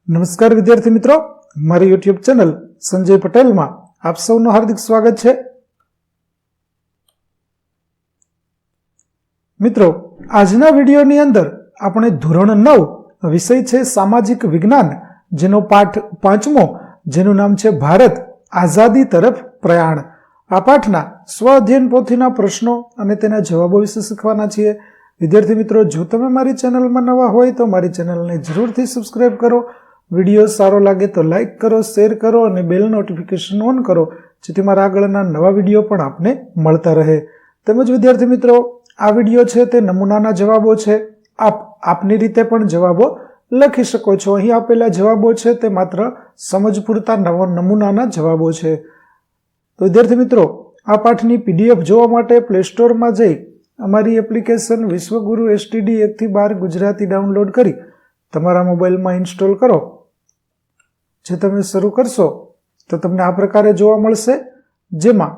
નમસ્કાર વિદ્યાર્થી મિત્રો, મારી યુટ્યુબ ચેનલ સંજય પટેલમાં આપ સૌનું હાર્દિક સ્વાગત છે. મિત્રો, આજના વિડીયોની અંદર આપણે ધોરણ 9 વિષય છે સામાજિક વિજ્ઞાન, જેનો પાઠ 5મો, જેનું નામ છે ભારત આઝાદી તરફ પ્રયાણ. આ પાઠના સ્વ અધ્યયન પોથીના પ્રશ્નો અને તેના જવાબો વિશે શીખવાના છીએ. વિદ્યાર્થી મિત્રો, જો તમે મારી ચેનલમાં નવા હોય તો મારી ચેનલને જરૂરથી સબસ્ક્રાઇબ કરો. વિડીયો સારો લાગે તો લાઇક કરો, શેર કરો અને બેલ નોટિફિકેશન ઓન કરો, જેથી મારા આગળના નવા વિડીયો પણ આપને મળતા રહે. તેમજ વિદ્યાર્થી મિત્રો, આ વિડીયો છે તે નમૂનાના જવાબો છે. આપ આપની રીતે પણ જવાબો લખી શકો છો. અહીં આપેલા જવાબો છે તે માત્ર સમજ પૂરતા નમૂનાના જવાબો છે. તો વિદ્યાર્થી મિત્રો, આ પાઠની PDF જોવા માટે પ્લે સ્ટોરમાં જઈ અમારી એપ્લિકેશન વિશ્વગુરુ STD 1 થી 12 ગુજરાતી ડાઉનલોડ કરી તમારા મોબાઈલમાં ઇન્સ્ટોલ કરો. જે તમે શરૂ કરશો તો તમને આ પ્રકારે જોવા મળશે, જેમાં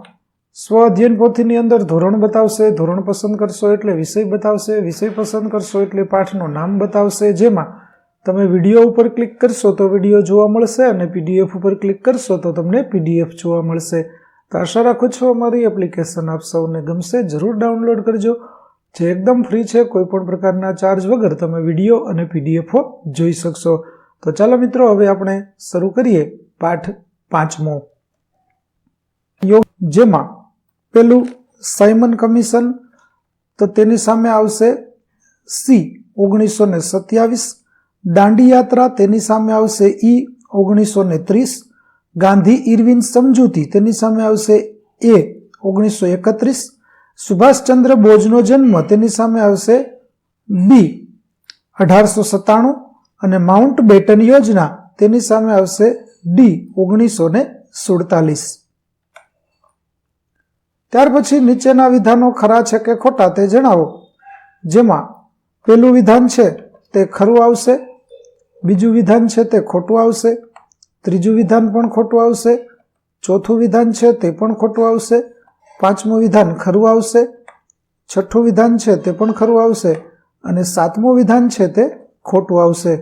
સ્વ અધ્યયન પોથીની અંદર ધોરણ બતાવશે, ધોરણ પસંદ કરશો એટલે વિષય બતાવશે, વિષય પસંદ કરશો એટલે પાઠનું નામ બતાવશે. જેમાં તમે વિડીયો ઉપર ક્લિક કરશો તો વિડીયો જોવા મળશે અને PDF ઉપર ક્લિક કરશો તો તમને PDF જોવા મળશે. તો આશા રાખું છું અમારી એપ્લિકેશન આપ સૌને ગમશે. જરૂર ડાઉનલોડ કરજો, જે એકદમ ફ્રી છે. કોઈ પણ પ્રકારના ચાર્જ વગર તમે વિડીયો અને PDF જોઈ શકશો. તો ચાલો મિત્રો, હવે આપણે શરૂ કરીએ પાઠ 5મો. જેમાં પેલું સાયમન કમિશન, તો તેની સામે આવશે C 1927. દાંડી યાત્રા, તેની સામે આવશે E 1930. ગાંધી ઇરવિન સમજૂતી, તેની સામે આવશે A 1931. સુભાષચંદ્ર બોઝનો જન્મ, તેની સામે આવશે B 1897. અને માઉન્ટ બેટન યોજના, તેની સામે આવશે D 1947. ત્યાર પછી નીચેના વિધાનો ખરા છે કે ખોટા તે જણાવો. જેમાં પેલું વિધાન છે તે ખરું આવશે, બીજું વિધાન છે તે ખોટું આવશે, ત્રીજું વિધાન પણ ખોટું આવશે, ચોથું વિધાન છે તે પણ ખોટું આવશે, પાંચમું વિધાન ખરું આવશે, છઠ્ઠું વિધાન છે તે પણ ખરું આવશે અને સાતમું વિધાન છે તે ખોટું આવશે.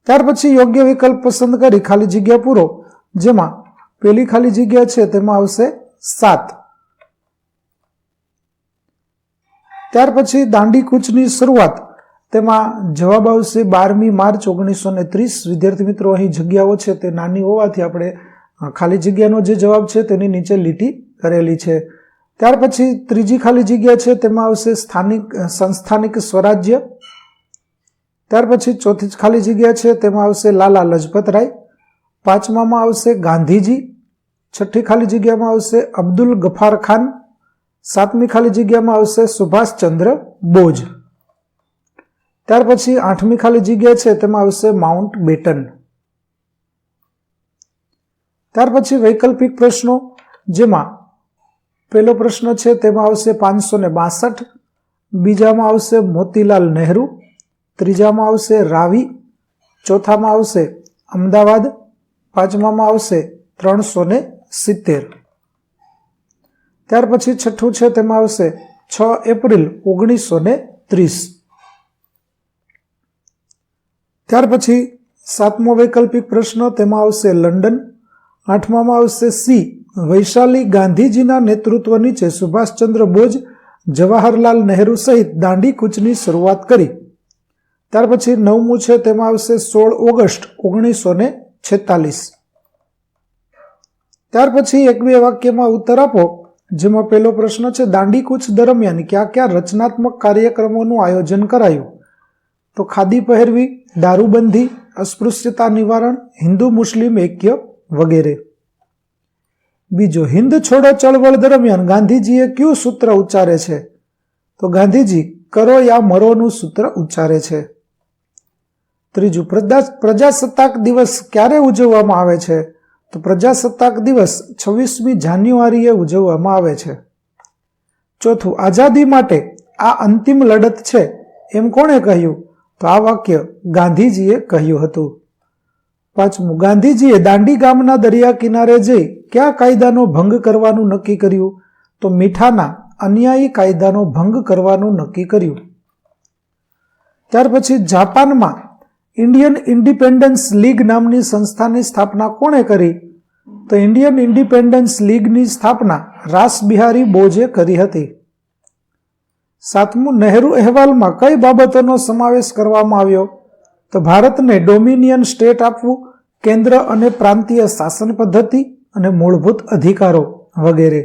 ત્યાર પછી યોગ્ય વિકલ્પ પસંદ કરી ખાલી જગ્યા પૂરો. જેમાં પેલી ખાલી જગ્યા છે તેમાં આવશે 7. ત્યાર પછી દાંડી કૂચની શરૂઆત, તેમાં જવાબ આવશે 12મી માર્ચ 1930. વિદ્યાર્થી મિત્રો, અહીં જગ્યાઓ છે તે નાની હોવાથી આપણે ખાલી જગ્યાનો જે જવાબ છે તેની નીચે લીટી કરેલી છે. ત્યાર પછી ત્રીજી ખાલી જગ્યા છે તેમાં આવશે સંસ્થાનિક સ્વરાજ્ય. ત્યાર પછી ચોથી ખાલી જગ્યા છે તેમાં આવશે લાલા લજપત રાય. પાંચમામાં આવશે ગાંધીજી. છઠ્ઠી ખાલી જગ્યામાં આવશે અબ્દુલ ગફાર ખાન. સાતમી ખાલી જગ્યામાં આવશે સુભાષચંદ્ર બોઝ. ત્યાર પછી આઠમી ખાલી જગ્યા છે તેમાં આવશે માઉન્ટ બેટન. ત્યાર પછી વૈકલ્પિક પ્રશ્નો, જેમાં પહેલો પ્રશ્ન છે તેમાં આવશે 562. બીજામાં આવશે મોતીલાલ નહેરુ. ત્રીજામાં આવશે રાવી. ચોથામાં આવશે અમદાવાદ. પાંચમામાં આવશે 370. ત્યાર પછી છઠ્ઠું છે તેમાં આવશે 6 એપ્રિલ 1930. ત્યાર પછી સાતમો વૈકલ્પિક પ્રશ્ન, તેમાં આવશે લંડન. આઠમામાં આવશે C વૈશાલી. ગાંધીજીના નેતૃત્વ નીચે સુભાષચંદ્ર બોઝ, જવાહરલાલ નહેરુ સહિત દાંડી કૂચની શરૂઆત કરી. ત્યાર પછી નવમું છે તેમાં આવશે 16 ઓગસ્ટ 1946. ત્યાર પછી એક બે વાક્યમાં ઉત્તર આપો. જેમાં પહેલો પ્રશ્ન છે દાંડી કૂચ દરમિયાન ક્યાં ક્યાં રચનાત્મક કાર્યક્રમોનું આયોજન કરાયું? તો ખાદી પહેરવી, દારૂબંધી, અસ્પૃશ્યતા નિવારણ, હિન્દુ મુસ્લિમ ઐક્ય વગેરે. બીજો, હિન્દ છોડો ચળવળ દરમિયાન ગાંધીજીએ કયું સૂત્ર ઉચ્ચારે છે? તો ગાંધીજી કરો યા મરોનું સૂત્ર ઉચ્ચારે છે. ત્રીજું, પ્રજાસત્તાક દિવસ ક્યારે ઉજવવામાં આવે છે? તો પ્રજાસત્તાક દિવસ 26મી જાન્યુઆરીએ ઉજવવામાં આવે છે. ચોથું, આઝાદી માટે આ અંતિમ લડત છે એમ કોણે કહ્યું? તો આ વાક્ય ગાંધીજીએ કહ્યું હતું. પાંચમું, ગાંધીજીએ દાંડી ગામના દરિયા કિનારે જઈ કયા કાયદાનો ભંગ કરવાનું નક્કી કર્યું? તો મીઠાના અન્યાયી કાયદાનો ભંગ કરવાનું નક્કી કર્યું. ત્યાર પછી જાપાનમાં ઇન્ડિયન ઇન્ડિપેન્ડન્સ લીગ નામની સંસ્થાની સ્થાપના કોણે કરી? તો ઇન્ડિયન ઇન્ડિપેન્ડન્સ લીગની સ્થાપના રાસબિહારી બોઝે કરી હતી. 7મું, નહેરુ અહેવાલમાં કઈ બાબતોનો સમાવેશ કરવામાં આવ્યો? તો ભારતને ડોમિનિયન સ્ટેટ આપવું, કેન્દ્ર અને પ્રાંતીય શાસન પદ્ધતિ અને મૂળભૂત અધિકારો વગેરે.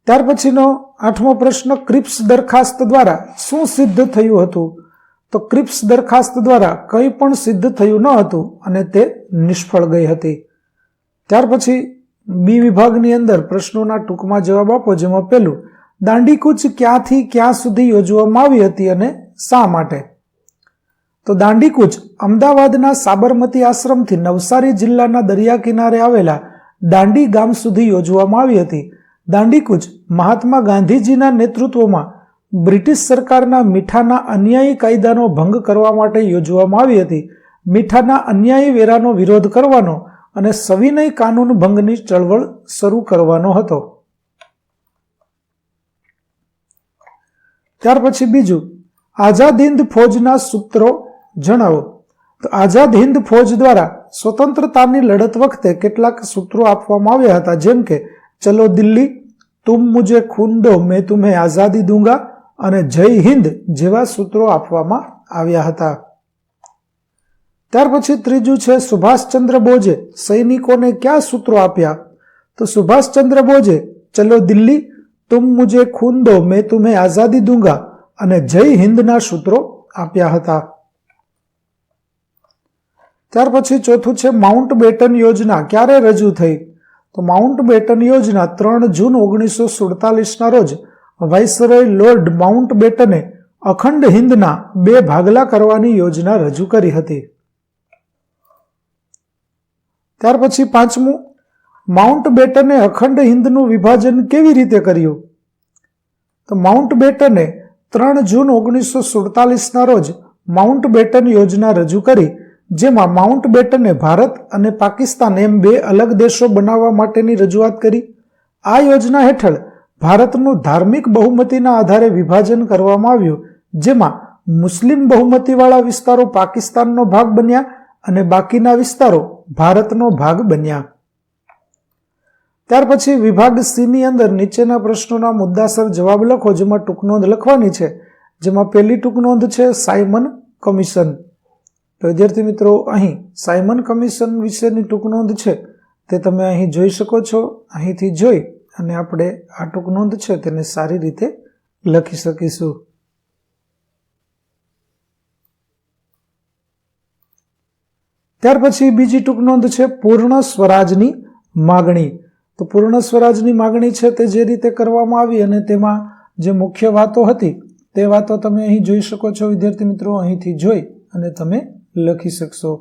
ત્યાર પછીનો 8મો પ્રશ્ન, ક્રિપ્સ દરખાસ્ત દ્વારા શું સિદ્ધ થયું હતું? તો ક્રિપ્સ દરખાસ્ત દ્વારા કંઈ પણ સિદ્ધ થયું ન હતું અને તે નિષ્ફળ ગઈ હતી. ત્યાર પછી બી વિભાગની અંદર પ્રશ્નોના ટૂંકમાં જવાબ આપો, જેમાં પહેલું, દાંડીકૂચ ક્યાંથી ક્યાં સુધી યોજવામાં આવી હતી અને શા માટે? તો દાંડીકૂચ અમદાવાદના સાબરમતી આશ્રમથી નવસારી જિલ્લાના દરિયા કિનારે આવેલા દાંડી ગામ સુધી યોજવામાં આવી હતી. દાંડીકૂચ મહાત્મા ગાંધીજીના નેતૃત્વમાં બ્રિટિશ સરકારના મીઠાના અન્યાયી કાયદાનો ભંગ કરવા માટે યોજવામાં આવી હતી. મીઠાના અન્યાયી વેરાનો વિરોધ કરવાનો અને સવિનય કાનૂન ભંગની ચળવળ શરૂ કરવાનો હતો. ત્યાર પછી બીજું, આઝાદ હિંદ ફૌજના સૂત્રો જણાવો. તો આઝાદ હિંદ ફૌજ દ્વારા સ્વતંત્રતાની લડત વખતે કેટલાક સૂત્રો આપવામાં આવ્યા હતા, જેમ કે ચલો દિલ્હી, તુમ મુझे खून दो मैं तुम्हें आजादी दूंगा અને જય હિન્દ જેવા સૂત્રો આપવામાં આવ્યા હતા. ત્યાર પછી ત્રીજું છે, સુભાષચંદ્ર બોઝે સૈનિકોને કયા સૂત્રો આપ્યા? તો સુભાષચંદ્ર બોઝે ચલો દિલ્હી, તુમ મુझे खून दो मैं तुम्हें आजादी दूंगा અને જય હિન્દના સૂત્રો આપ્યા હતા. ત્યાર પછી ચોથું છે, માઉન્ટ બેટન યોજના ક્યારે રજૂ થઈ? તો માઉન્ટ બેટન યોજના 3 જૂન 1947ના રોજ વાઇસરોય લોર્ડ માઉન્ટ બેટને અખંડ હિંદના 2 ભાગલા કરવાની યોજના રજૂ કરી હતી. ત્યાર પછી 5મું, માઉન્ટ બેટને અખંડ હિંદનું વિભાજન કેવી રીતે કર્યું? તો માઉન્ટ બેટને 3 જૂન 1947ના રોજ માઉન્ટ બેટન યોજના રજૂ કરી, જેમાં માઉન્ટ બેટને ભારત અને પાકિસ્તાન એમ 2 અલગ દેશો બનાવવા માટેની રજૂઆત કરી. આ યોજના હેઠળ ભારતનું ધાર્મિક બહુમતીના આધારે વિભાજન કરવામાં આવ્યું, જેમાં મુસ્લિમ બહુમતીવાળા વિસ્તારો પાકિસ્તાનનો ભાગ બન્યા અને બાકીના વિસ્તારો ભારતનો ભાગ બન્યા. ત્યાર પછી વિભાગ સી ની અંદર નીચેના પ્રશ્નોના મુદ્દાસર જવાબ લખો, જેમાં ટૂંકનોંધ લખવાની છે. જેમાં પહેલી ટૂંકનોંધ છે સાયમન કમિશન. તો વિદ્યાર્થી મિત્રો, અહીં સાયમન કમિશન વિશેની ટૂંકનોંધ છે તે તમે અહીં જોઈ શકો છો. અહીંથી જોઈ અને આપણે આ ટૂંકનોંધ છે તેને સારી રીતે લખી શકીશું. ત્યાર પછી બીજી ટૂંકનોંધ છે પૂર્ણ સ્વરાજની માગણી. તો પૂર્ણ સ્વરાજની માગણી છે તે જે રીતે કરવામાં આવી અને તેમાં જે મુખ્ય વાતો હતી તે વાતો તમે અહીં જોઈ શકો છો. વિદ્યાર્થી મિત્રો, અહીંથી જોઈ અને તમે લખી શકશો.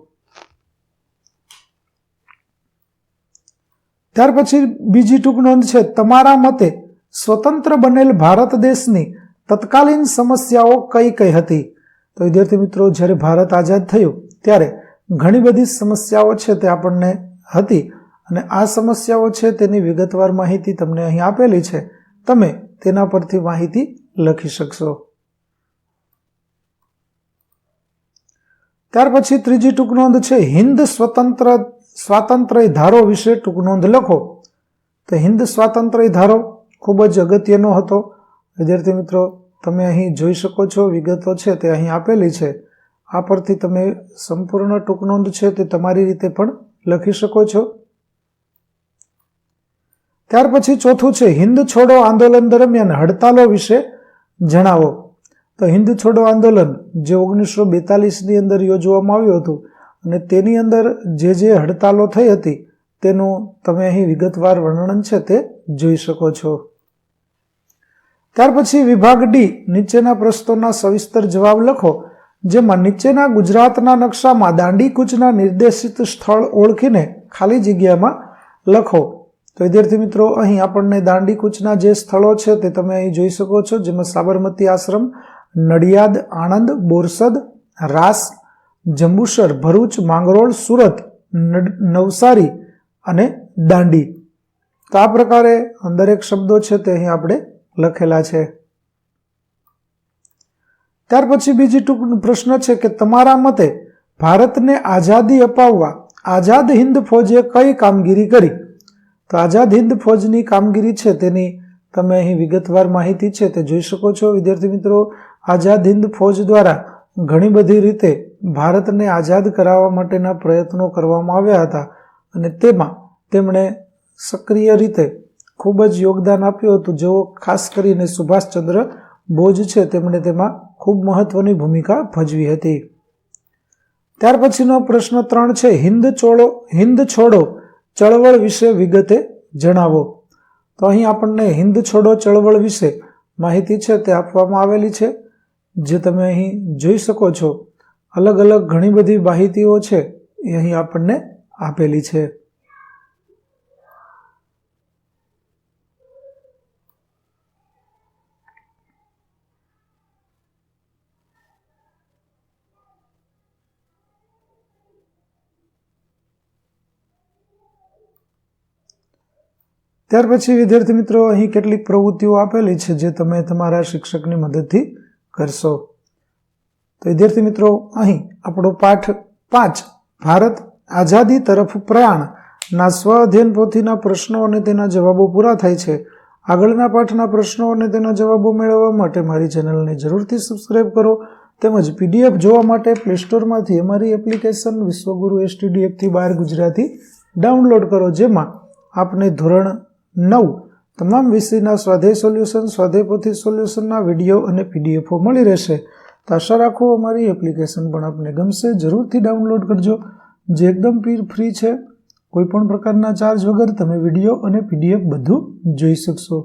ત્યાર પછી બીજી ટૂંકનોંધ છે, તમારા મતે સ્વતંત્ર બનેલ ભારત દેશની તત્કાલીન સમસ્યાઓ કઈ કઈ હતી? તો વિદ્યાર્થી મિત્રો, જ્યારે ભારત આઝાદ થયું ત્યારે ઘણી બધી સમસ્યાઓ છે તે આપણને હતી અને આ સમસ્યાઓ છે તેની વિગતવાર માહિતી તમને અહીં આપેલી છે. તમે તેના પરથી માહિતી લખી શકશો. ત્યાર પછી ત્રીજી ટૂંકનોંધ છે હિન્દ સ્વાતંત્ર્ય ધારો વિશે ટૂંકનોંધ લખો. તો હિન્દ સ્વાતંત્ર્ય ધારો ખૂબ જ અગત્યનો હતો. વિદ્યાર્થી મિત્રો, તમે અહીં જોઈ શકો છો, વિગતો છે તે અહીં આપેલી છે. આ પરથી તમે સંપૂર્ણ ટૂંકનોંધ છે તે તમારી રીતે પણ લખી શકો છો. ત્યાર પછી ચોથું છે હિન્દ છોડો આંદોલન દરમિયાન હડતાલો વિશે જણાવો. તો હિન્દ છોડો આંદોલન જે 1942ની અંદર યોજવામાં આવ્યું હતું અને તેની અંદર જે હડતાલો થઈ હતી તેનું તમે અહીં વિગતવાર વર્ણન છે તે જોઈ શકો છો. ત્યાર પછી વિભાગ ડી, નીચેના પ્રશ્નોના સવિસ્તર જવાબ લખો, જેમાં નીચેના ગુજરાતના નકશામાં દાંડી કૂચના નિર્દેશિત સ્થળ ઓળખીને ખાલી જગ્યામાં લખો. તો વિદ્યાર્થી મિત્રો, અહીં આપણને દાંડી કૂચના જે સ્થળો છે તે તમે અહીં જોઈ શકો છો, જેમાં સાબરમતી આશ્રમ, નડિયાદ, આણંદ, બોરસદ, રાસ, જંબુસર, ભરૂચ, માંગરોળ, સુરત, નવસારી અને દાંડી. તો આ પ્રકારે દરેક શબ્દો છે તે અહીં આપણે લખેલા છે. ત્યાર પછી બીજી ટૂંક પ્રશ્ન છે કે તમારા મતે ભારતને આઝાદી અપાવવા આઝાદ હિન્દ ફૌજે કઈ કામગીરી કરી? તો આઝાદ હિન્દ ફૌજની કામગીરી છે તેની તમે અહીં વિગતવાર માહિતી છે તે જોઈ શકો છો વિદ્યાર્થી મિત્રો. આઝાદ હિન્દ ફૌજ દ્વારા ઘણી બધી રીતે ભારતને આઝાદ કરાવવા માટેના પ્રયત્નો કરવામાં આવ્યા હતા અને તેમાં તેમણે સક્રિય રીતે ખૂબ જ યોગદાન આપ્યું હતું. જેઓ ખાસ કરીને સુભાષચંદ્ર બોઝ છે તેમણે તેમાં ખૂબ મહત્વની ભૂમિકા ભજવી હતી. ત્યાર પછીનો પ્રશ્ન 3 છે હિન્દ છોડો ચળવળ વિશે વિગતે જણાવો. તો અહીં આપણને હિન્દ છોડો ચળવળ વિશે માહિતી છે તે આપવામાં આવેલી છે, જે તમે અહીં જોઈ શકો છો. અલગ અલગ ઘણી બધી માહિતીઓ છે એ અહીં આપણને આપેલી છે. ત્યાર પછી વિદ્યાર્થી મિત્રો અહીં કેટલીક પ્રવૃત્તિઓ આપેલી છે જે તમે તમારા શિક્ષકની મદદથી કરશો. તો વિદ્યાર્થી મિત્રો અહીં આપણો પાઠ 5 ભારત આઝાદી તરફ પ્રયાણના સ્વ અધ્યયન પોથીના પ્રશ્નો અને તેના જવાબો પૂરા થાય છે. આગળના પાઠના પ્રશ્નો અને તેના જવાબો મેળવવા માટે મારી ચેનલને જરૂરથી સબસ્ક્રાઇબ કરો તેમજ PDF જોવા માટે પ્લે સ્ટોરમાંથી અમારી એપ્લિકેશન વિશ્વગુરુ STDF થી 12 ગુજરાતી ડાઉનલોડ કરો, જેમાં આપને ધોરણ 9 તમામ વિષયના સ્વાધ્યાય સોલ્યુશન, સ્વાધ્યાય પોથી સોલ્યુશનના વિડીયો અને PDF મળી રહેશે. તો આશા રાખો અમારી એપ્લિકેશન પણ આપને ગમશે. જરૂરથી ડાઉનલોડ કરજો, જે એકદમ ફ્રી છે. કોઈ પણ પ્રકારના ચાર્જ વગર તમે વિડીયો અને PDF બધું જોઈ શકશો.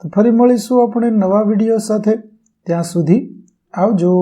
તો ફરી મળીશું આપણે નવા વિડીયો સાથે. ત્યાં સુધી આવજો.